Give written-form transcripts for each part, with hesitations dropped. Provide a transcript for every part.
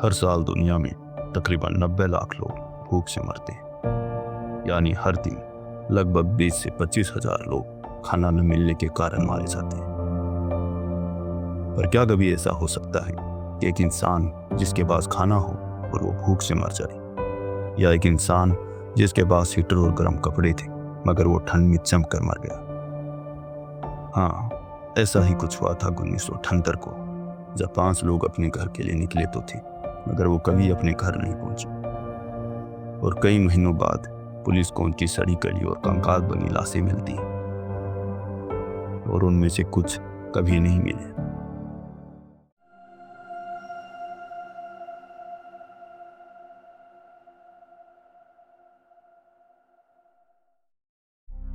हर साल दुनिया में तकरीबन 90 लाख लोग भूख से मरते हैं, यानी हर दिन लगभग 20 से 25 हजार लोग खाना न मिलने के कारण मारे जाते हैं। पर क्या कभी ऐसा हो सकता है कि एक इंसान जिसके पास खाना हो और वो भूख से मर जाए, या एक इंसान जिसके पास हीटर और गर्म कपड़े थे मगर वो ठंड में जम कर मर गया? हाँ, ऐसा ही कुछ हुआ था 1978 को, जब 5 लोग अपने घर के लिए निकले तो थे मगर वो कभी अपने घर नहीं पहुंचे, और कई महीनों बाद पुलिस को उनकी सड़ी गली और कंकाल बनी लाशें मिलती हैं, और उनमें से कुछ कभी नहीं मिले।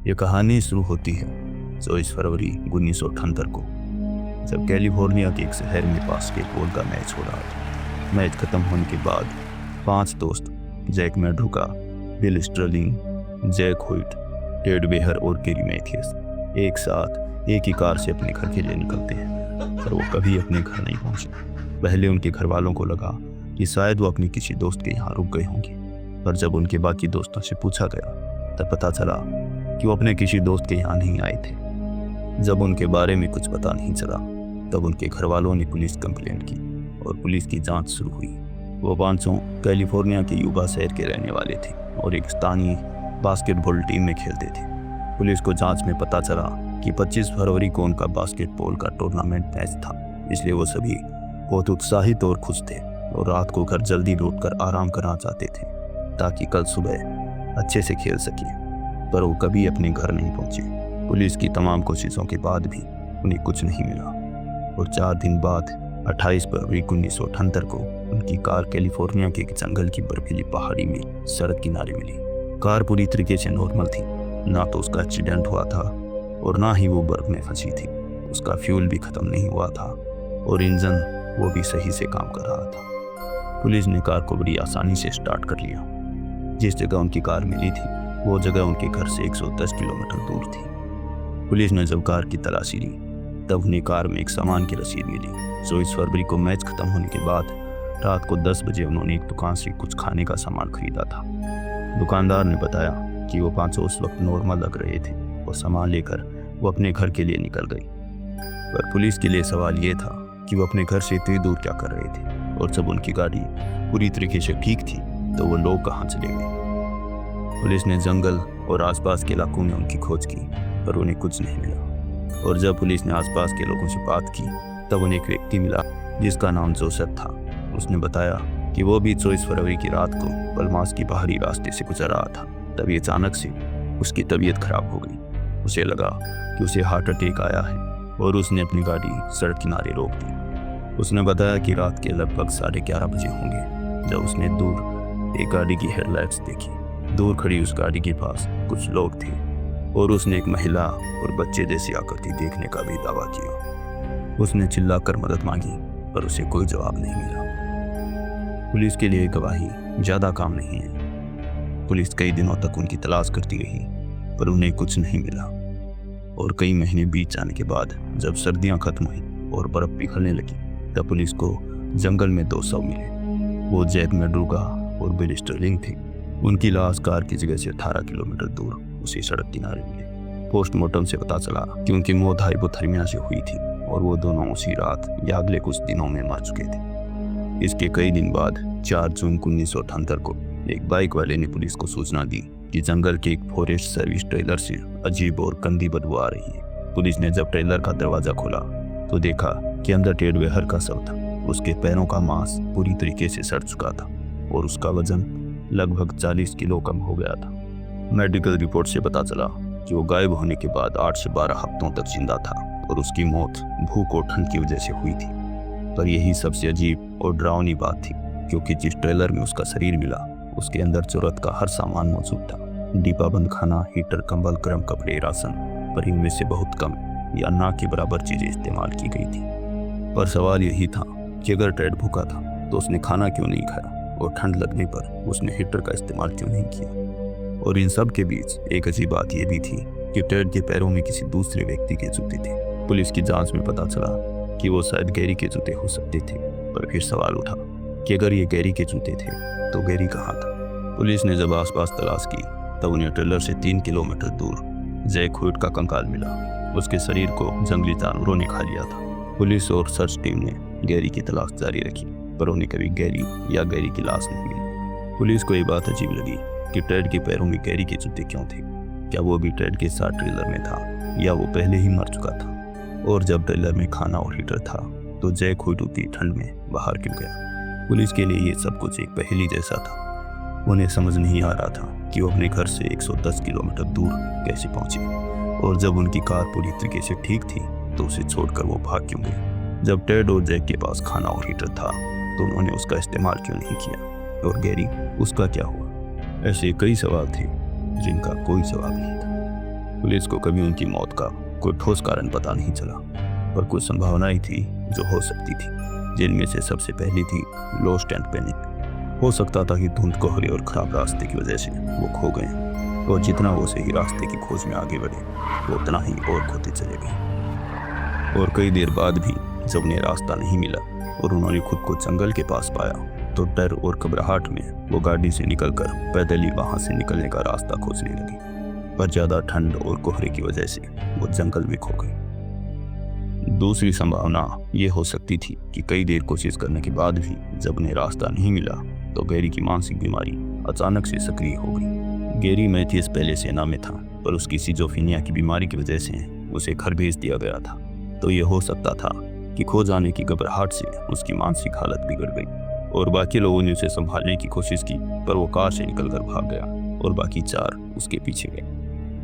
ये कहानी शुरू होती है 24 फरवरी 1978 को, जब कैलिफोर्निया के एक शहर में बास्केटबॉल का मैच हो रहा था। मैच खत्म होने के बाद 5 दोस्त Jack Madruka, Bill Sterling, Jack Hewitt, Ted Behr और केरी मैथियस एक साथ एक ही कार से अपने घर के लिए निकलते हैं, पर वो कभी अपने घर नहीं पहुंचे। पहले उनके घर वालों को लगा कि शायद वो अपने किसी दोस्त के यहाँ रुक गए होंगे, पर जब उनके बाकी दोस्तों से पूछा गया तब पता चला कि वो अपने किसी दोस्त के यहाँ नहीं आए थे। जब उनके बारे में कुछ पता नहीं चला तब उनके घर वालों ने पुलिस कंप्लेंट की और पुलिस की जांच शुरू हुई। वो 5 कैलिफोर्निया के यूबा शहर के रहने वाले थे और एक स्थानीय बास्केटबॉल टीम में खेलते थे। पुलिस को जांच में पता चला कि 25 फरवरी को उनका बास्केटबॉल का टूर्नामेंट मैच था, इसलिए वो सभी बहुत उत्साहित और खुश थे और रात को घर जल्दी लौटकर आराम करना चाहते थे ताकि कल सुबह अच्छे से खेल सके, पर वो कभी अपने घर नहीं पहुंचे। पुलिस की तमाम कोशिशों के बाद भी उन्हें कुछ नहीं मिला, और 4 दिन बाद 28 फरवरी 1978 को उनकी कार कैलिफोर्निया के एक जंगल की बर्फीली पहाड़ी में सड़क किनारे मिली। कार पूरी तरीके से नॉर्मल थी, ना तो उसका एक्सीडेंट हुआ था और ना ही वो बर्फ में फंसी थी। उसका फ्यूल भी खत्म नहीं हुआ था और इंजन वो भी सही से काम कर रहा था। पुलिस ने कार को बड़ी आसानी से स्टार्ट कर लिया। जिस जगह उनकी कार मिली थी वो जगह उनके घर से 110 किलोमीटर दूर थी। पुलिस ने जब कार की तलाशी ली तब उन्हें कार में एक सामान की रसीद मिली। 24 फरवरी को मैच खत्म होने के बाद रात को 10 बजे उन्होंने एक दुकान से कुछ खाने का सामान खरीदा था। दुकानदार ने बताया कि वो 5 उस वक्त नॉर्मल लग रहे थे और सामान लेकर वो अपने घर के लिए निकल गई। पर पुलिस के लिए सवाल ये था कि वो अपने घर से इतनी दूर क्या कर रहे थे, और जब उनकी गाड़ी पूरी तरीके से ठीक थी तो वो लोग कहाँ चले गए। पुलिस ने जंगल और आसपास के इलाकों में उनकी खोज की पर उन्हें कुछ नहीं मिला, और जब पुलिस ने आसपास के लोगों से बात की तब उन्हें एक व्यक्ति मिला जिसका नाम जोसेफ था। उसने बताया कि वो भी 24 फरवरी की रात को पलमास की बाहरी रास्ते से गुजर रहा था। तभी अचानक से उसकी तबीयत खराब हो गई। उसे लगा कि उसे हार्ट अटैक आया है और उसने अपनी गाड़ी सड़क किनारे रोक दी। उसने बताया कि रात के लगभग 11:30 बजे होंगे जब उसने दूर एक गाड़ी की हेडलाइट्स देखी। दूर खड़ी उस गाड़ी के पास कुछ लोग थे और उसने एक महिला और बच्चे जैसी आकृति देखने का भी दावा किया। उसने चिल्लाकर मदद मांगी पर उसे कोई जवाब नहीं मिला। पुलिस के लिए गवाही ज़्यादा काम नहीं है। पुलिस कई दिनों तक उनकी तलाश करती रही पर उन्हें कुछ नहीं मिला, और कई महीने बीत जाने के बाद जब सर्दियां खत्म हुई और बर्फ पिघलने लगी तब पुलिस को जंगल में 2 शव मिले। वो जैक मैड्रुका और बिल स्टर्लिंग थे। उनकी लाश कार की जगह से 18 किलोमीटर दूर उसी सड़क किनारे मिली। पोस्टमार्टम से पता चला कि उनकी मौत हाइपोथर्मिया से हुई थी और वो दोनों उसी रात या अगले कुछ दिनों में मर चुके थे। इसके कई दिन बाद 4 जून 1978 को एक बाइक वाले ने पुलिस को सूचना दी कि जंगल के एक फॉरेस्ट सर्विस ट्रेलर से अजीब और गंदी बदबू आ रही है। पुलिस ने जब ट्रेलर का दरवाजा खोला तो देखा कि अंदर टेड बेहर का शव था। उसके पैरों का मांस पूरी तरीके से सड़ चुका था और उसका वजन लगभग 40 किलो कम हो गया था। मेडिकल रिपोर्ट से पता चला कि वो गायब होने के बाद 8 से 12 हफ्तों तक जिंदा था और उसकी मौत भूख और ठंड की वजह से हुई थी। पर यही सबसे अजीब और डरावनी बात थी, क्योंकि जिस ट्रेलर में उसका शरीर मिला उसके अंदर जरूरत का हर सामान मौजूद था। डिब्बाबंद खाना, हीटर, कंबल, गर्म कपड़े, राशन, पर इनमें से बहुत कम या ना के बराबर चीजें इस्तेमाल की गई थी। पर सवाल यही था कि अगर टेड भूखा था तो उसने खाना क्यों नहीं खाया, और ठंड लगने पर उसने हीटर का इस्तेमाल क्यों नहीं किया। और इन सब के बीच एक अजीब बात यह भी थी कि टेड के पैरों में किसी दूसरे व्यक्ति के जूते थे। पुलिस की जांच में पता चला कि वो शायद गैरी के जूते हो सकते थे, पर फिर सवाल उठा कि अगर ये गैरी के जूते थे तो गैरी कहाँ था। पुलिस ने जब आसपास तलाश की तब उन्हें ट्रेलर से 3 किलोमीटर दूर जैक हुइट का कंकाल मिला। उसके शरीर को जंगली जानवरों ने खा लिया था। पुलिस और सर्च टीम ने गैरी की तलाश जारी रखी, पर उन्हें कभी गैरी या गैरी की लाश नहीं मिली। पुलिस को ये बात अजीब लगी कि टेड के पैरों में गैरी के जूते क्यों थे। क्या वो भी टेड के साथ ट्रेलर में था या वो पहले ही मर चुका था। और जब ट्रेलर में खाना और हीटर था तो जैक हुइट उतनी ठंड में बाहर क्यों गया। पुलिस के लिए ये सब कुछ एक पहेली जैसा था। उन्हें समझ नहीं आ रहा था कि वो अपने घर से 110 किलोमीटर दूर कैसे पहुंचे, और जब उनकी कार पूरी तरीके से ठीक थी तो उसे छोड़कर वो भाग क्यों गए। जब टेड और जैक के पास खाना और हीटर था तो उन्होंने उसका इस्तेमाल क्यों नहीं किया, और गैरी उसका क्या हुआ। ऐसे कई सवाल थे जिनका कोई जवाब नहीं था। पुलिस को कभी उनकी मौत का कोई ठोस कारण पता नहीं चला, पर कुछ संभावनाएं थी जो हो सकती थी, जिनमें से सबसे पहली थी लॉस्ट एंड पैनिक। हो सकता था कि धुंध, कोहरे और खराब रास्ते की वजह से वो खो गए, और जितना वो सही रास्ते की खोज में आगे बढ़े वो उतना ही और खोते चले गए। और कई देर बाद भी जब उन्हें रास्ता नहीं मिला और उन्होंने खुद को जंगल के पास पाया तो डर और घबराहट में वो गाड़ी से निकलकर पैदल ही वहां से निकलने का रास्ता खोजने लगी, पर ज्यादा ठंड और कोहरे की वजह से वो जंगल में खो गई। दूसरी संभावना ये हो सकती थी कि कई देर कोशिश करने के बाद भी जब उन्हें रास्ता नहीं मिला तो गैरी की मानसिक बीमारी अचानक से सक्रिय हो गई। गैरी मैथियस पहले सेना में था, पर उसकी सिजोफ्रेनिया की बीमारी की वजह से उसे घर भेज दिया गया था। तो ये हो सकता था कि खो जाने की घबराहट से उसकी मानसिक हालत बिगड़ गई, और बाकी लोगों ने उसे संभालने की कोशिश की, पर वो कार से निकलकर भाग गया और बाकी 4 उसके पीछे गए।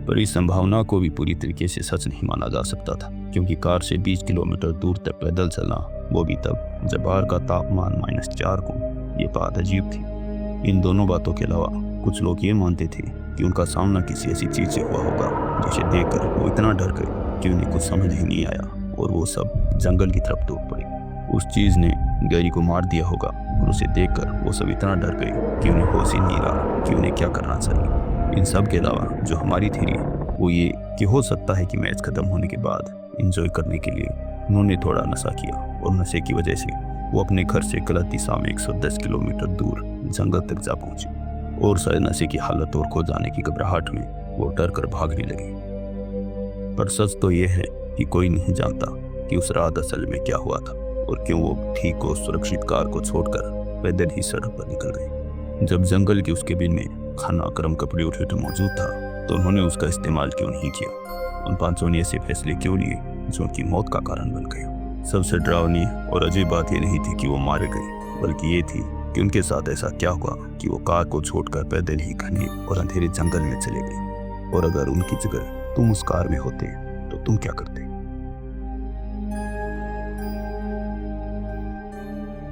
पर इस संभावना को भी पूरी तरीके से सच नहीं माना जा सकता था, क्योंकि कार से 20 किलोमीटर दूर तक पैदल चलना, वो भी तब जब बाहर का तापमान -4 को, ये बात अजीब थी। इन दोनों बातों के अलावा कुछ लोग ये मानते थे कि उनका सामना किसी ऐसी चीज से हुआ होगा जिसे देखकर वो इतना डर गए कि उन्हें कुछ समझ ही नहीं आया और वो सब जंगल की तरफ दौड़ पड़े। उस चीज ने गैरी को मार दिया होगा, और उसे देखकर वो सब इतना डर गए कि उन्हें होश ही नहीं रहा कि उन्हें क्या करना चाहिए। इन सब के अलावा जो हमारी थ्योरी है वो ये कि हो सकता है कि मैच खत्म होने के बाद एंजॉय करने के लिए उन्होंने थोड़ा नशा किया, और नशे की वजह से वो अपने घर से गलत दिशा में 110 किलोमीटर दूर जंगल तक जा पहुंचे, और शायद नशे की हालत और खो जाने की घबराहट में वो डर कर भागने लगे। पर सच तो ये है कि कोई नहीं जानता कि उस रात असल में क्या हुआ था और क्यों वो ठीक और सुरक्षित कार को छोड़कर पैदल ही सड़क पर निकल गए। जब जंगल के उसके बिन में खाना, गर्म कपड़े और हीटर मौजूद था तो उन्होंने उसका इस्तेमाल क्यों नहीं किया। उन 5 ने ऐसे फैसले क्यों लिए जो उनकी मौत का कारण बन गए। सबसे डरावनी और अजीब बात ये नहीं थी कि वो मारे गए, बल्कि ये थी कि उनके साथ ऐसा क्या हुआ कि वो कार को छोड़कर पैदल ही घने और अंधेरे जंगल में चले गए। और अगर उनकी जगह तुम उस कार में होते तो तुम क्या करते।